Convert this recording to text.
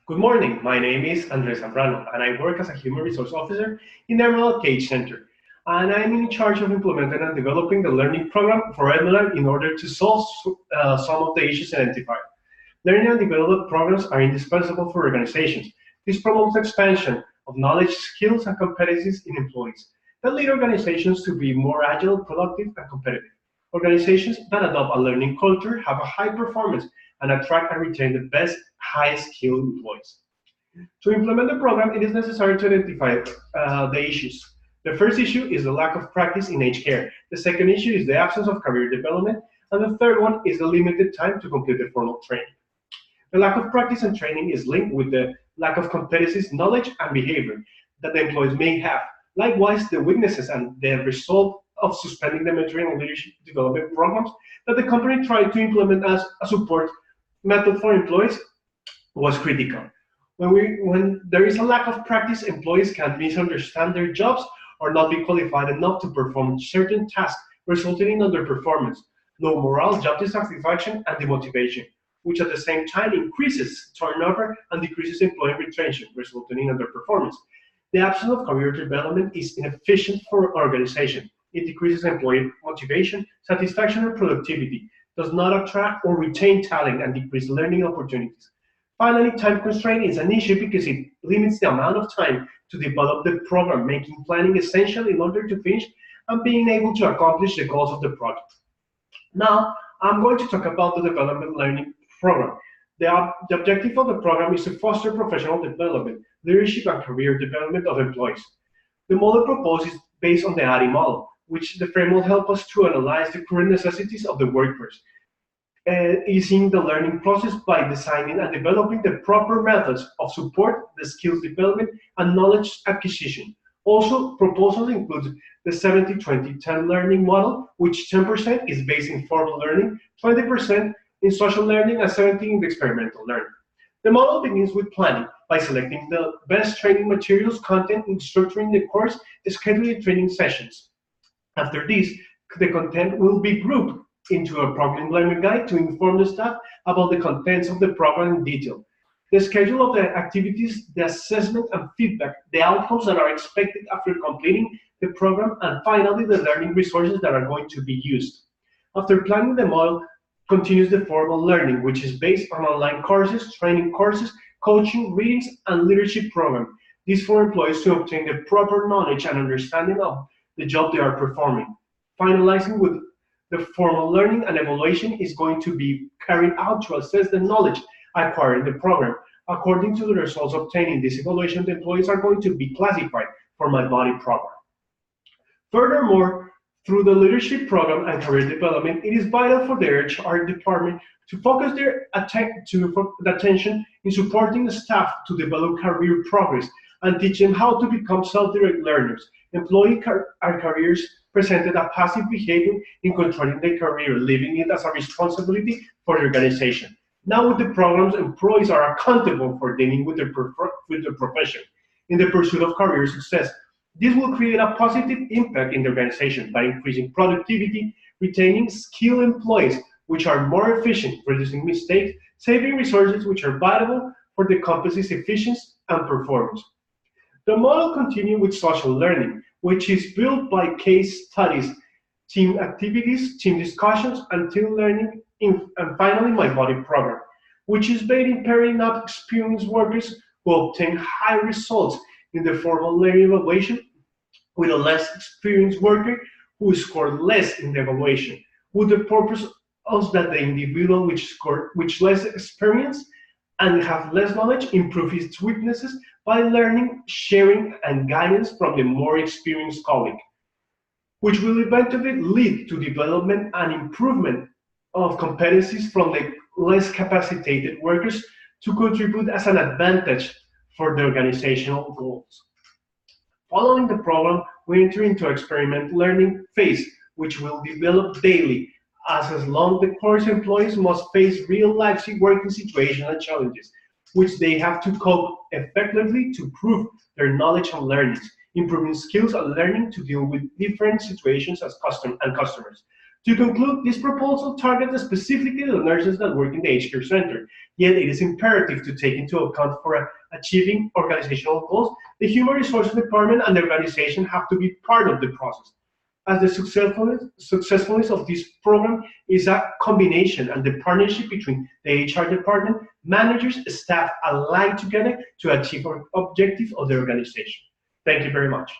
Good morning, my name is Andres Zambrano and I work as a Human Resource Officer in Emerald Cage Center. And I'm in charge of implementing and developing the learning program for Emerald in order to solve some of the issues identified. Learning and development programs are indispensable for organizations. This promotes expansion of knowledge, skills, and competencies in employees that lead organizations to be more agile, productive, and competitive. Organizations that adopt a learning culture have a high performance and attract and retain the best, highest skilled employees. To implement the program, it is necessary to identify the issues. The first issue is the lack of practice in age care. The second issue is the absence of career development. And the third one is the limited time to complete the formal training. The lack of practice and training is linked with the lack of competencies, knowledge, and behavior that the employees may have. Likewise, the weaknesses and the result of suspending the mentoring and leadership development programs that the company tried to implement as a support method for employees was critical. When there is a lack of practice, employees can misunderstand their jobs or not be qualified enough to perform certain tasks, resulting in underperformance, low morale, job dissatisfaction, and demotivation, which at the same time increases turnover and decreases employee retention, resulting in underperformance. The absence of career development is inefficient for organization. It decreases employee motivation, satisfaction, and productivity, does not attract or retain talent, and decreases learning opportunities. Finally, time constraint is an issue because it limits the amount of time to develop the program, making planning essential in order to finish and being able to accomplish the goals of the project. Now, I'm going to talk about the development learning program. The objective of the program is to foster professional development, leadership, and career development of employees. The model proposed is based on the ADI model, which the framework helps us to analyze the current necessities of the workforce, easing the learning process by designing and developing the proper methods of support, the skills development, and knowledge acquisition. Also, proposals include the 70-20-10 learning model, which 10% is based in formal learning, 20% in social learning, and 17% in experimental learning. The model begins with planning by selecting the best training materials, content, and structuring the course, scheduling training sessions. After this, the content will be grouped into a program learning guide to inform the staff about the contents of the program in detail. The schedule of the activities, the assessment and feedback, the outcomes that are expected after completing the program, and finally, the learning resources that are going to be used. After planning, the model continues the formal learning, which is based on online courses, training courses, coaching, readings, and leadership program. This for employees to obtain the proper knowledge and understanding of the job they are performing. Finalizing with the formal learning, and evaluation is going to be carried out to assess the knowledge acquired in the program. According to the results obtained in this evaluation, the employees are going to be classified for my body program. Furthermore, through the leadership program and career development, it is vital for the HR department to focus their attention in supporting the staff to develop career progress and teach them how to become self-directed learners. Employee careers presented a passive behavior in controlling their career, leaving it as a responsibility for the organization. Now with the programs, employees are accountable for dealing with their profession in the pursuit of career success. This will create a positive impact in the organization by increasing productivity, retaining skilled employees, which are more efficient, reducing mistakes, saving resources which are valuable for the company's efficiency and performance. The model continues with social learning, which is built by case studies, team activities, team discussions, and team learning, and finally my body program, which is based in pairing up experienced workers who obtain high results in the formal learning evaluation with a less experienced worker who scored less in the evaluation, with the purpose of that the individual which less experience and have less knowledge improve its weaknesses by learning, sharing, and guidance from the more experienced colleague, which will eventually lead to development and improvement of competencies from the less capacitated workers to contribute as an advantage for the organizational goals. Following the program, we enter into experimental learning phase, which will develop daily, as long the course employees must face real-life working situations and challenges, which they have to cope effectively to prove their knowledge and learnings, improving skills and learning to deal with different situations as customers. To conclude, this proposal targets specifically the nurses that work in the aged care center, yet it is imperative to take into account for achieving organizational goals. The Human Resources Department and the organization have to be part of the process, as the successfulness of this program is a combination and the partnership between the HR department, managers, staff aligned together to achieve our objectives of the organization. Thank you very much.